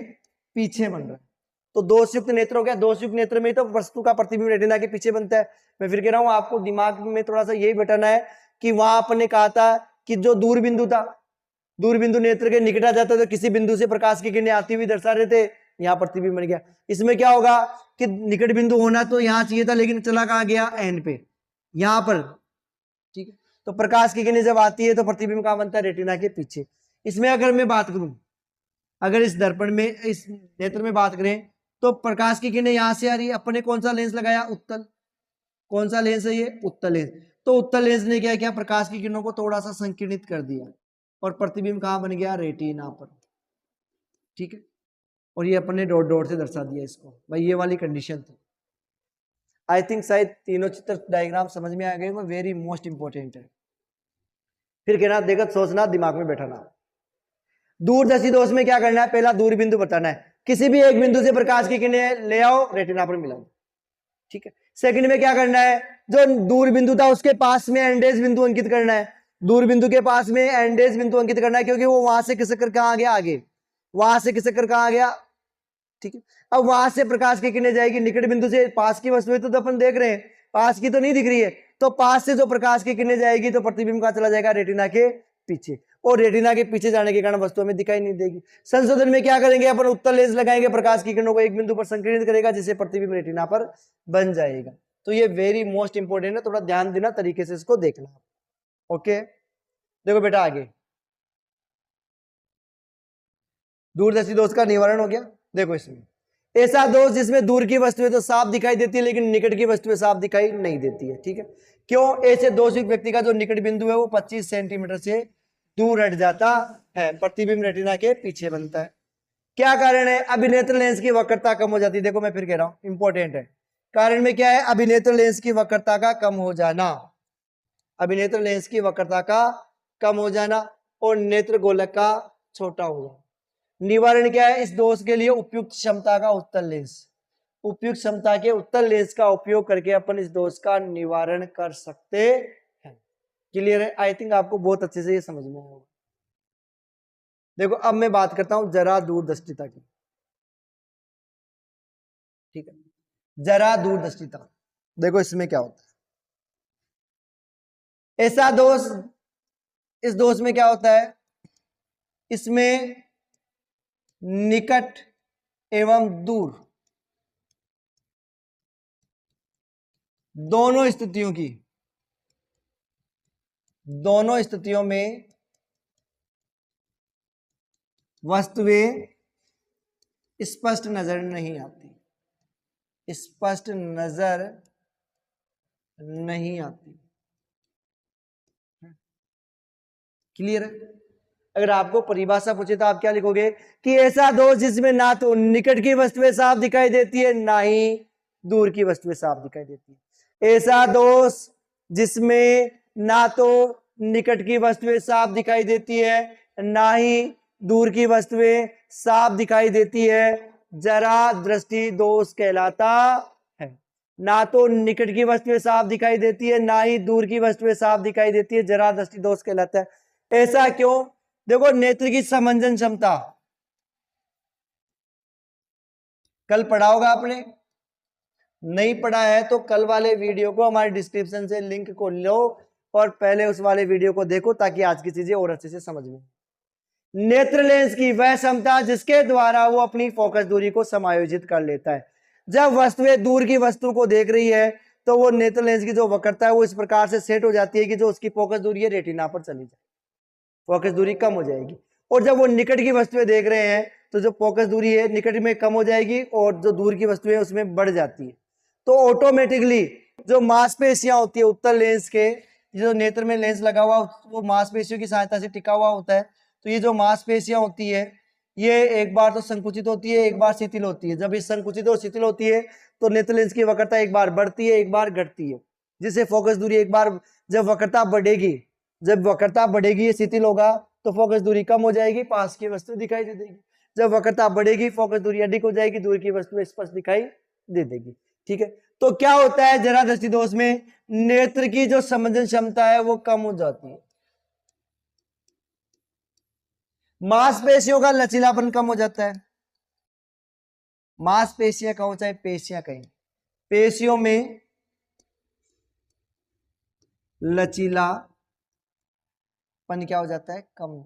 पीछे बन रहा है। तो दोषयुक्त नेत्र हो गया, दोषयुक्त नेत्र में तो वस्तु का प्रतिबिंब रेटिना के पीछे बनता है। मैं फिर कह रहा हूं आपको दिमाग में थोड़ा सा यही बैठाना है कि वहां अपन ने कहा था कि जो दूर बिंदु था, दूर बिंदु नेत्र के निकट आ जाता तो किसी बिंदु से प्रकाश की किरणें आती हुई दर्शा रहे थे, यहाँ प्रतिबिंब बन गया। इसमें क्या होगा कि निकट बिंदु होना तो यहाँ चाहिए था, लेकिन चला कहाँ गया, एन पे, यहाँ पर, ठीक है। तो प्रकाश की किरणें जब आती है तो प्रतिबिंब कहाँ बनता है, रेटिना के पीछे। इसमें अगर मैं बात करूं, अगर इस दर्पण में, इस नेत्र में बात करें तो प्रकाश की किरणें यहां से आ रही है, अपने कौन सा लेंस लगाया, उत्तल। कौन सा लेंस है ये, उत्तल लेंस। तो उत्तल लेंस ने क्या किया, प्रकाश की किरणों को थोड़ा सा संकीर्णित कर दिया और प्रतिबिंब कहां बन गया, रेटिना पर, ठीक है। और ये अपने डॉट डॉट से दर्शा दिया इसको, भाई ये वाली कंडीशन थी। आई थिंक शायद तीनों चित्र डायग्राम समझ में आ गए होंगे, वेरी मोस्ट इंपॉर्टेंट है। फिर कहना, देखत सोचना, दिमाग में बैठाना। दूरदर्शी दोष में क्या करना है, पहला दूर बिंदु बताना है, किसी भी एक बिंदु से प्रकाश की किरणें ले आओ, रेटिना पर मिलाओ, ठीक है। सेकंड में क्या करना है, जो दूर बिंदु था उसके पास में एंडेज बिंदु अंकित करना है, दूर बिंदु के पास में एंडेज बिंदु अंकित करना है, क्योंकि वो वहां से खिसक कर कहां आ गया, आगे, वहां से खिसक कर कहां आ गया, ठीक है। अब वहां से प्रकाश की किरणें जाएगी निकट बिंदु से, पास की वस्तु तो अपन देख रहे हैं, पास की तो नहीं दिख रही है, तो पास से जो प्रकाश की किरणें जाएगी तो प्रतिबिंब कहां चला जाएगा, रेटिना के पीछे, और रेटिना के पीछे जाने के कारण वस्तु हमें दिखाई नहीं देगी। संशोधन में क्या करेंगे, अपन उत्तल लेंस लगाएंगे, प्रकाश की किरणों को एक बिंदु पर संकीर्णित करेगा, जिससे प्रतिबिंब रेटिना पर बन जाएगा। तो ये वेरी मोस्ट इंपोर्टेंट है, थोड़ा ध्यान देना, तरीके से इसको देखना। ओके, देखो बेटा आगे, दूरदर्शी दोष का निवारण हो गया। देखो इसमें ऐसा दोष जिसमें दूर की वस्तुएं तो साफ दिखाई देती है, लेकिन निकट की वस्तुएं साफ दिखाई नहीं देती है, ठीक है। क्यों, ऐसे दोषयुक्त व्यक्ति का जो निकट बिंदु है वो 25 सेंटीमीटर से दूर हट जाता है, प्रतिबिंब रेटिना के पीछे बनता है। क्या कारण है, अभिनेत्र लेंस की वक्रता कम हो जाती है। देखो मैं फिर कह रहा हूं, इंपॉर्टेंट है। कारण में क्या है, अभिनेत्र लेंस की वक्रता का कम हो जाना, अभिनेत्र लेंस की वक्रता का कम हो जाना और नेत्र गोलक का छोटा हो जाना। निवारण क्या है, इस दोष के लिए उपयुक्त क्षमता का उत्तल लेंस, उपयुक्त क्षमता के उत्तल लेंस का उपयोग करके अपन इस दोष का निवारण कर सकते हैं। क्लियर है, आई थिंक आपको बहुत अच्छे से ये समझ में आएगा। देखो अब मैं बात करता हूं जरा दूरदर्शिता की, ठीक है, जरा दूरदर्शिता। देखो इसमें क्या होता है, ऐसा दोष, इस दोष में क्या होता है, इसमें निकट एवं दूर दोनों स्थितियों में वस्तुएं स्पष्ट नजर नहीं आती, स्पष्ट नजर नहीं आती। क्लियर है, अगर आपको परिभाषा पूछे तो आप क्या लिखोगे कि ऐसा दोष जिसमें ना तो निकट की वस्तुएं साफ दिखाई देती है, ना ही दूर की वस्तुएं साफ दिखाई देती है। ऐसा दोष जिसमें ना तो निकट की वस्तुएं साफ दिखाई देती है, ना ही दूर की वस्तुएं साफ दिखाई देती है, जरा दृष्टि दोष कहलाता है। ना तो निकट की वस्तुएं साफ दिखाई देती है, ना ही दूर की वस्तुएं साफ दिखाई देती है, जरा दृष्टि दोष कहलाता है। ऐसा क्यों, देखो नेत्र की समंजन क्षमता, कल पढ़ा होगा आपने, नहीं पढ़ा है तो कल वाले वीडियो को हमारे डिस्क्रिप्शन से लिंक को लो और पहले उस वाले वीडियो को देखो, ताकि आज की चीजें और अच्छे से समझ में। नेत्र लेंस की वह क्षमता जिसके द्वारा वो अपनी फोकस दूरी को समायोजित कर लेता है। जब वस्तुएं दूर की वस्तु को देख रही है तो वो नेत्र लेंस की जो वक्रता है वो इस प्रकार से सेट हो जाती है कि जो उसकी फोकस दूरी है रेटिना पर चली जाए, फोकस दूरी कम हो जाएगी। और जब वो निकट की वस्तुएं देख रहे हैं तो जो फोकस दूरी है निकट में कम हो जाएगी और जो दूर की वस्तुएं उसमें बढ़ जाती है। तो ऑटोमेटिकली जो मांसपेशियां होती है उत्तल लेंस के, जो नेत्र में लेंस लगा हुआ वो मांसपेशियों की सहायता से टिका हुआ होता है। तो ये जो मांसपेशियां होती है ये एक बार तो संकुचित होती है, एक बार शिथिल होती है। जब ये संकुचित और शिथिल होती है तो नेत्र लेंस की वक्रता एक बार बढ़ती है, एक बार घटती है, जिससे फोकस दूरी एक बार, जब वक्रता बढ़ेगी, जब वक्रता बढ़ेगी ये शिथिल होगा तो फोकस दूरी कम हो जाएगी, पास की वस्तु दिखाई दे देगी। जब वक्रता बढ़ेगी फोकस दूरी अधिक हो जाएगी, दूर की वस्तु स्पष्ट दिखाई दे देगी। ठीक है, तो क्या होता है जरा दृष्टि दोष में, नेत्र की जो समंजन क्षमता है वो कम हो जाती है। मांसपेशियों का लचीलापन कम हो जाता है। मांसपेशियां कहो चाहे पेशियां कहें, पेशियों में लचीलापन क्या हो जाता है, कम।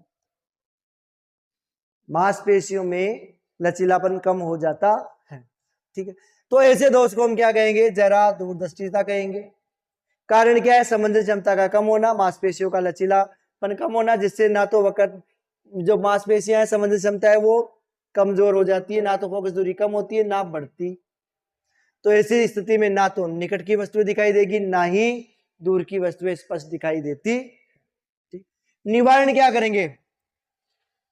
मांसपेशियों में लचीलापन कम हो जाता है, ठीक है। तो ऐसे दोष को हम क्या कहेंगे, जरा दूरदर्शिता कहेंगे। कारण क्या है, संबंधित क्षमता का कम होना, मांसपेशियों का लचीलापन कम होना, जिससे ना तो वक्त जो मांसपेशियां है संबंधित क्षमता है वो कमजोर हो जाती है, ना तो फोकस दूरी कम होती है ना बढ़ती। तो ऐसी स्थिति में ना तो निकट की वस्तुएं दिखाई देगी ना ही दूर की वस्तुएं स्पष्ट दिखाई देती। निवारण क्या करेंगे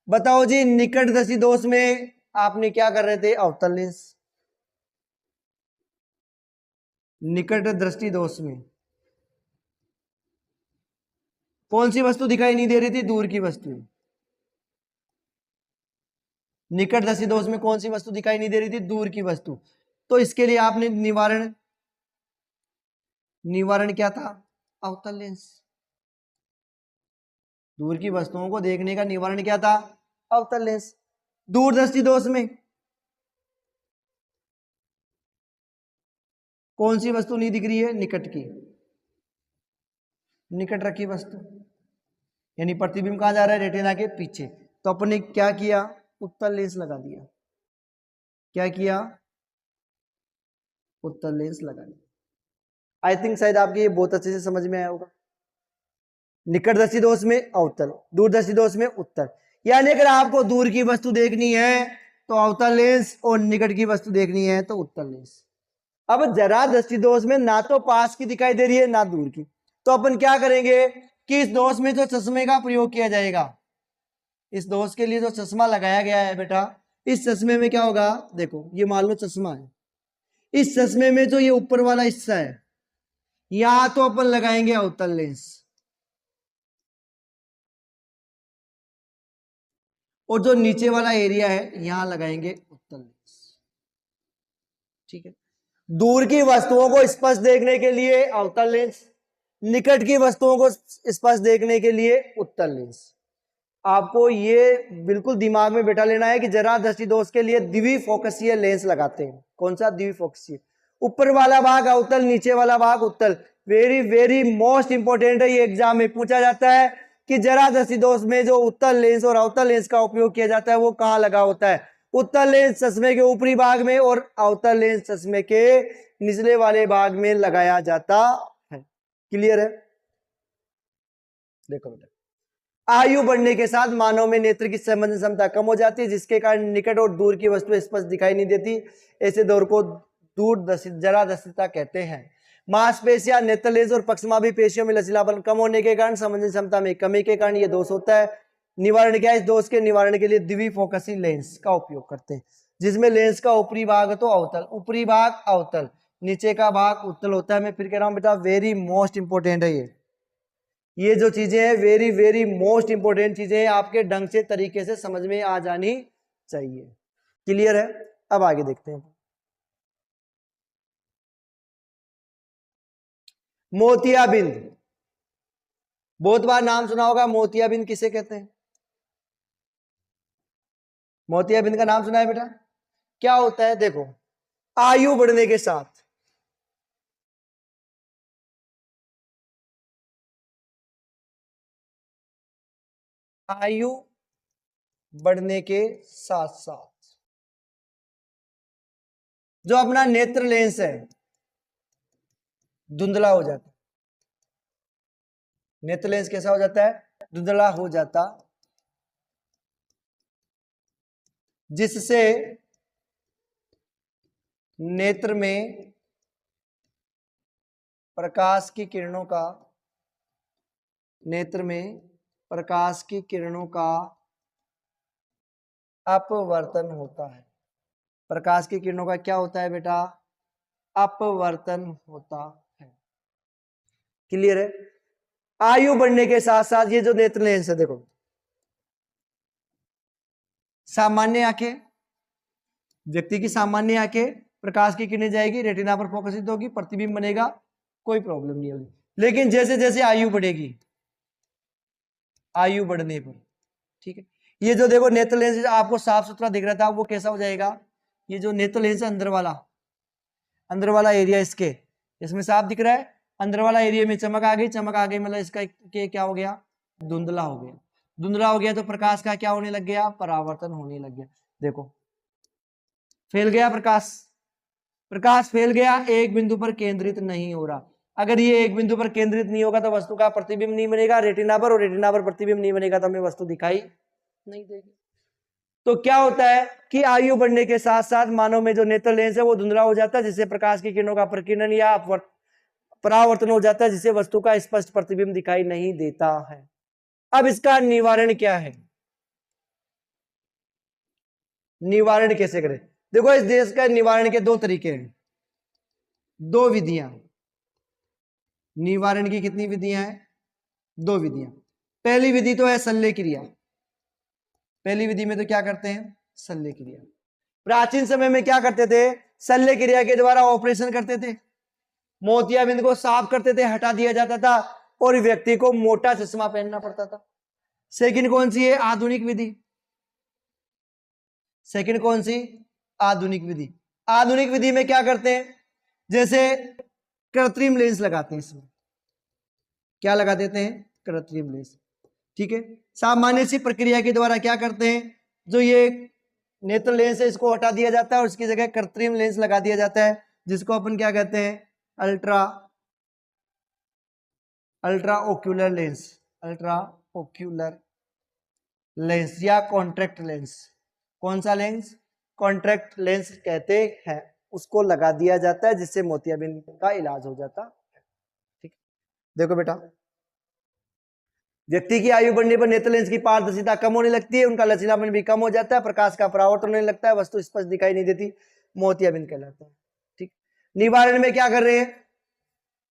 बताओ जी। निकटदर्शी दोष में आपने क्या कर रहे थे, अवतल लेंस। निकट दृष्टि दोष में कौन सी वस्तु दिखाई नहीं दे रही थी, दूर की वस्तु। निकटदर्शी दोष में कौन सी वस्तु दिखाई नहीं दे रही थी, दूर की वस्तु। तो इसके लिए आपने निवारण क्या था, अवतल लेंस। दूर की वस्तुओं को देखने का निवारण क्या था, अवतल लेंस। दूरदृष्टि दोष में कौन सी वस्तु नहीं दिख रही है, निकट की, निकट रखी वस्तु, यानी प्रतिबिंब कहां जा रहा है, रेटिना के पीछे। तो अपने क्या किया, उत्तल लेंस लगा दिया। क्या किया, उत्तल लेंस लगा दिया। आई थिंक शायद आपके ये बहुत अच्छे से समझ में आया होगा। निकटदर्शी दोष में अवतल, दूरदर्शी दोष में उत्तल। यानी अगर आपको दूर की वस्तु देखनी है तो अवतल लेंस, और निकट की वस्तु देखनी है तो उत्तल लेंस। अब जरा दृष्टि दोष में ना तो पास की दिखाई दे रही है ना दूर की, तो अपन क्या करेंगे कि इस दोष में जो चश्मे का प्रयोग किया जाएगा, इस दोष के लिए जो चश्मा लगाया गया है बेटा, इस चश्मे में क्या होगा, देखो ये मान लो चश्मा है, इस चश्मे में जो ये ऊपर वाला हिस्सा है यहां तो अपन लगाएंगे अवतल लेंस, और जो नीचे वाला एरिया है यहां लगाएंगे उत्तल लेंस, ठीक है। दूर की वस्तुओं को स्पष्ट देखने के लिए अवतल लेंस, निकट की वस्तुओं को स्पष्ट देखने के लिए उत्तल लेंस। आपको ये बिल्कुल दिमाग में बैठा लेना है कि जरा दृष्टि दोष के लिए द्विफोकसीय लेंस लगाते हैं। कौन सा, द्विफोकसीय। ऊपर वाला भाग अवतल, नीचे वाला भाग उत्तल। वेरी वेरी मोस्ट इंपोर्टेंट है, ये एग्जाम में पूछा जाता है कि जरा दृष्टि दोष में जो उत्तल लेंस और अवतल लेंस का उपयोग किया जाता है वो कहां लगा होता है। उत्तल लेंस चश्मे के ऊपरी भाग में और अवतल लेंस चश्मे के निचले वाले भाग में लगाया जाता है। क्लियर है, देखो बेटा। आयु बढ़ने के साथ मानव में नेत्र की संबंध क्षमता कम हो जाती है, जिसके कारण निकट और दूर की वस्तुएं स्पष्ट दिखाई नहीं देती। ऐसे दौर को जरादृष्टिता कहते हैं। मांसपेशियां, नेत्र लेंस और पक्षमापी पेशियों में लचीलापन कम होने के कारण संबंधित क्षमता में कमी के कारण यह दोष होता है। निवारण क्या है, इस दोष के निवारण के लिए द्विफोकसी लेंस का उपयोग करते हैं, जिसमें लेंस का ऊपरी भाग तो अवतल, ऊपरी भाग अवतल, नीचे का भाग उत्तल होता है। मैं फिर कह रहा हूं बेटा, वेरी मोस्ट इंपोर्टेंट है ये जो चीजें हैं, वेरी वेरी मोस्ट इंपोर्टेंट चीजें हैं, आपके ढंग से तरीके से समझ में आ जानी चाहिए। क्लियर है, अब आगे देखते हैं। मोतियाबिंद, बहुत बार नाम सुना होगा। मोतियाबिंद किसे कहते हैं, मोतियाबिंद का नाम सुना है बेटा। क्या होता है, देखो आयु बढ़ने के साथ आयु बढ़ने के साथ साथ जो अपना नेत्र लेंस है धुंधला हो जाता है। नेत्र लेंस कैसा हो जाता है, धुंधला हो जाता, जिससे नेत्र में प्रकाश की किरणों का, नेत्र में प्रकाश की किरणों का अपवर्तन होता है। प्रकाश की किरणों का क्या होता है बेटा, अपवर्तन होता है। क्लियर है। आयु बढ़ने के साथ साथ ये जो नेत्र लेंस है, देखो सामान्य आंखें, व्यक्ति की सामान्य आंखें, प्रकाश की किरणें जाएगी, रेटिना पर फोकसित होगी, प्रतिबिंब बनेगा, कोई प्रॉब्लम नहीं होगी। लेकिन जैसे जैसे आयु बढ़ेगी, आयु बढ़ने पर, ठीक है, ये जो देखो नेत्र लेंस आपको साफ सुथरा दिख रहा था, वो कैसा हो जाएगा, ये जो नेत्र लेंस है अंदर वाला एरिया इसमें साफ दिख रहा है, अंदर वाला एरिया में चमक आ गई, मतलब इसका क्या हो गया, धुंधला हो गया, तो प्रकाश का क्या होने लग गया, परावर्तन होने लग गया। देखो फैल गया प्रकाश फैल गया, एक बिंदु पर केंद्रित नहीं हो रहा। अगर ये एक बिंदु पर केंद्रित नहीं होगा तो वस्तु का प्रतिबिंब नहीं बनेगा रेटिना पर, और रेटिना पर प्रतिबिंब नहीं बनेगा तो हमें वस्तु दिखाई नहीं देगी। तो क्या होता है कि आयु बढ़ने के साथ साथ मानव में जो नेत्र लेंस है वो धुंधला हो जाता है, जिससे प्रकाश की किरणों का प्रकीर्णन या परावर्तन हो जाता है, जिससे वस्तु का स्पष्ट प्रतिबिंब दिखाई नहीं देता है। अब इसका निवारण क्या है, निवारण कैसे करें? देखो इस देश का निवारण के दो तरीके हैं, दो विधियां। निवारण की कितनी विधियां हैं, दो विधियां। पहली विधि तो है शल्य क्रिया। पहली विधि में तो क्या करते हैं, शल्य क्रिया। प्राचीन समय में क्या करते थे, शल्य क्रिया के द्वारा ऑपरेशन करते थे, मोतियाबिंद को साफ करते थे, हटा दिया जाता था और व्यक्ति को मोटा चश्मा पहनना पड़ता था। सेकंड कौन सी है, आधुनिक विधि। सेकंड कौन सी, आधुनिक विधि। आधुनिक विधि में क्या करते हैं, जैसे कृत्रिम लेंस लगाते हैं, इसमें क्या लगा देते हैं, कृत्रिम लेंस। ठीक है, सामान्य सी प्रक्रिया के द्वारा क्या करते हैं, जो ये नेत्र लेंस है इसको हटा दिया जाता है और उसकी जगह कृत्रिम लेंस लगा दिया जाता है, जिसको अपन क्या कहते हैं, अल्ट्रा ओक्यूलर लेंस या कॉन्ट्रैक्ट लेंस। कौन सा लेंस, कॉन्ट्रैक्ट लेंस कहते हैं, उसको लगा दिया जाता है, जिससे मोतियाबिंद का इलाज हो जाता है। ठीक, देखो बेटा, व्यक्ति की आयु बढ़ने पर नेत्र लेंस की पारदर्शिता कम होने लगती है, उनका लचीलापन भी कम हो जाता है, प्रकाश का परावर्तन होने लगता है, वस्तु स्पष्ट दिखाई नहीं देती, मोतियाबिंद कहलाता है। ठीक, निवारण में क्या कर रहे हैं,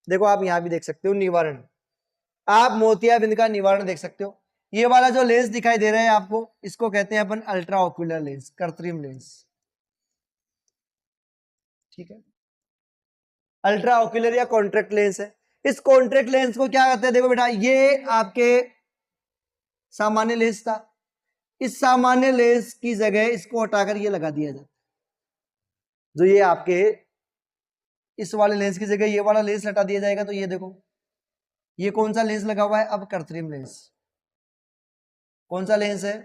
देखो आप यहां भी देख सकते हो निवारण, आप मोतियाबिंद का निवारण देख सकते हो। ये वाला जो लेंस दिखाई दे रहा है आपको, इसको कहते हैं अपन अल्ट्रा ऑक्यूलर लेंस, कृत्रिम लेंस। ठीक है, अल्ट्रा ऑक्यूलर या कॉन्ट्रैक्ट लेंस है। इस कॉन्ट्रैक्ट लेंस को क्या कहते हैं, देखो बेटा, ये आपके सामान्य लेंस था, इस सामान्य लेंस की जगह इसको हटाकर ये लगा दिया जाता, जो ये आपके इस वाले लेंस की जगह ये वाला लेंस हटा दिया जाएगा। तो ये देखो, ये कौन सा लेंस लगा हुआ है, अब कृत्रिम लेंस। कौन सा लेंस है,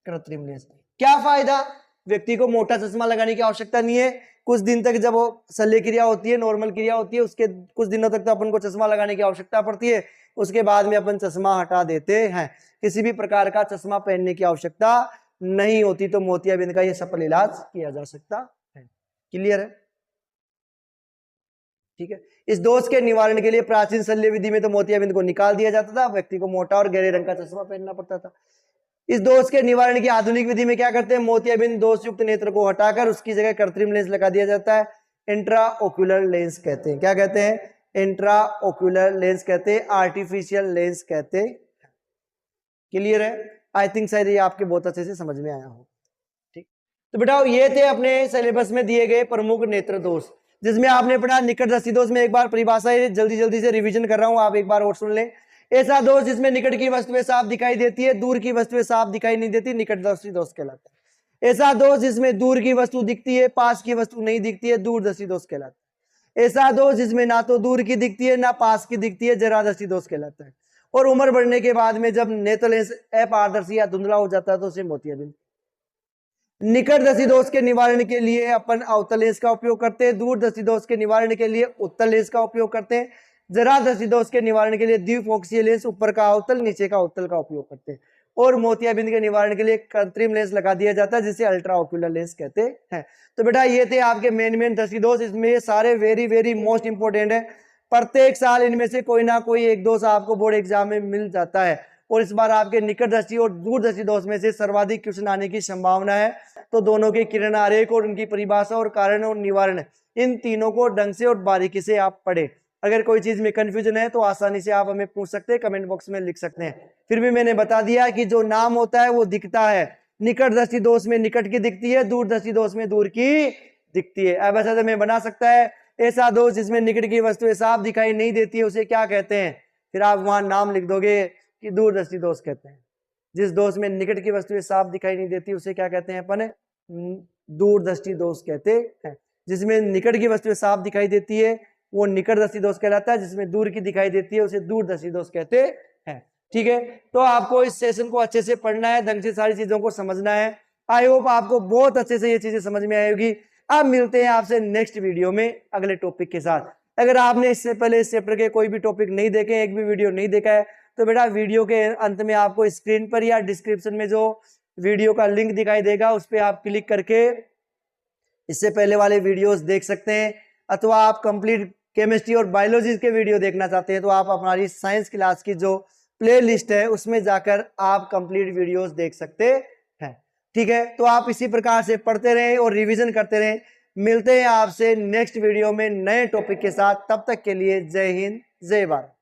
कृत्रिम लेंस। क्या फायदा, व्यक्ति को मोटा चश्मा लगाने की आवश्यकता नहीं है, कुछ दिन तक जब वो शल्य क्रिया होती है, नॉर्मल क्रिया होती है, उसके कुछ दिनों तक तो अपन को चश्मा लगाने की आवश्यकता पड़ती है, उसके बाद में अपन चश्मा हटा देते हैं, किसी भी प्रकार का चश्मा पहनने की आवश्यकता नहीं होती। तो मोतियाबिंद का ये सफल इलाज किया जा सकता है। क्लियर है, ठीक है। इस दोष के निवारण के लिए प्राचीन शल्य विधि में तो मोतियाबिंद को निकाल दिया जाता था, व्यक्ति को मोटा और गहरे रंग का चश्मा पहनना पड़ता था। इस दोष के निवारण की आधुनिक विधि में क्या करते हैं, मोतियाबिंद दोष युक्त नेत्र को हटाकर उसकी जगह कृत्रिम लेंस लगा दिया जाता है, इंट्रा ओक्यूलर लेंस कहते हैं। क्या कहते हैं, इंट्रा ओक्यूलर लेंस कहते हैं, आर्टिफिशियल लेंस कहते हैं। क्लियर है, आई थिंक शायद ये आपके बहुत अच्छे से समझ में आया हो। ठीक, तो बेटा ये थे अपने सिलेबस में दिए गए प्रमुख नेत्र दोष, जिसमें आपने पढ़ा निकट दृष्टि दोष में एक बार परिभाषा जल्दी से रिवीजन कर रहा हूं, आप एक बार और सुन लें। ऐसा दोष जिसमें निकट की वस्तुएं साफ दिखाई देती है, दूर की वस्तुएं साफ दिखाई नहीं देती, निकट दृष्टि दोष कहलाता है। ऐसा दोष जिसमें दूर की वस्तु दिखती है, पास की वस्तु नहीं दिखती है, दूरदर्शी दोष कहलाता है। ऐसा दोष जिसमें ना तो दूर की दिखती है ना पास की दिखती है, जरादर्शी दोष कहलाता है। और उम्र बढ़ने के बाद में जब नेत्र लेंस अपारदर्शी या धुंधला हो जाता है तो उसे मोतियाबिंद। निकटदर्शी दोष के निवारण के लिए अपन अवतल लेंस का उपयोग करते हैं, दूरदर्शी दोष के निवारण के लिए उत्तल लेंस का उपयोग करते हैं, जरादर्शी दोष के निवारण के लिए द्विफोक्सीय लेंस, ऊपर का अवतल नीचे का उत्तल का उपयोग करते हैं, और मोतियाबिंद के निवारण के लिए कृत्रिम लेंस लगा दिया जाता है, जिसे अल्ट्रा ऑक्यूलर लेंस कहते हैं। तो बेटा ये थे आपके मेन दृष्टि दोष, इसमें सारे वेरी मोस्ट इंपोर्टेंट है। प्रत्येक साल इनमें से कोई ना कोई एक दोष आपको बोर्ड एग्जाम में मिल जाता है, और इस बार आपके निकट दृष्टि और दूरदर्शी दोष में से सर्वाधिक क्वेश्चन आने की संभावना है। तो दोनों के किरण आरेख और उनकी परिभाषा और कारण और निवारण, इन तीनों को ढंग से और बारीकी से आप पढ़े। अगर कोई चीज में कंफ्यूजन है तो आसानी से आप हमें पूछ सकते हैं, कमेंट बॉक्स में लिख सकते हैं। फिर भी मैंने बता दिया कि जो नाम होता है वो दिखता है, निकट दृष्टि दोष में निकट की दिखती है, दूरदर्शी दोष में दूर की दिखती है। अब ऐसा मैं बना सकता है, ऐसा दोष जिसमें निकट की वस्तुएं साफ दिखाई नहीं देती है उसे क्या कहते हैं, फिर आप वहां नाम लिख दोगे कि दूरदर्शी दोष कहते हैं। जिस दोष में निकट की वस्तुएं साफ दिखाई नहीं देती उसे क्या कहते हैं अपन? दूरदृष्टि दोष कहते हैं। जिसमें निकट की वस्तुएं साफ दिखाई देती है वो निकटदर्शी दोष कहलाता है, जिसमें दूर की दिखाई देती है उसे दूरदर्शी दोष कहते हैं। ठीक है, तो आपको इस सेशन को अच्छे से पढ़ना है, ढंग से सारी चीजों को समझना है। आई होप आपको बहुत अच्छे से ये चीजें समझ में आएगी। अब मिलते हैं आपसे नेक्स्ट वीडियो में अगले टॉपिक के साथ। अगर आपने इससे पहले इस चैप्टर के कोई भी टॉपिक नहीं देखे, एक भी वीडियो नहीं देखा है, तो बेटा वीडियो के अंत में आपको स्क्रीन पर या डिस्क्रिप्शन में जो वीडियो का लिंक दिखाई देगा उस पर आप क्लिक करके इससे पहले वाले वीडियोस देख सकते हैं। अथवा आप कंप्लीट केमिस्ट्री और बायोलॉजी के वीडियो देखना चाहते हैं तो आप हमारी साइंस क्लास की जो प्ले लिस्ट है उसमें जाकर आप कंप्लीट वीडियोस देख सकते हैं। ठीक है, तो आप इसी प्रकार से पढ़ते रहें और रिवीजन करते रहें। मिलते हैं आपसे नेक्स्ट वीडियो में नए टॉपिक के साथ, तब तक के लिए जय हिंद जय भारत।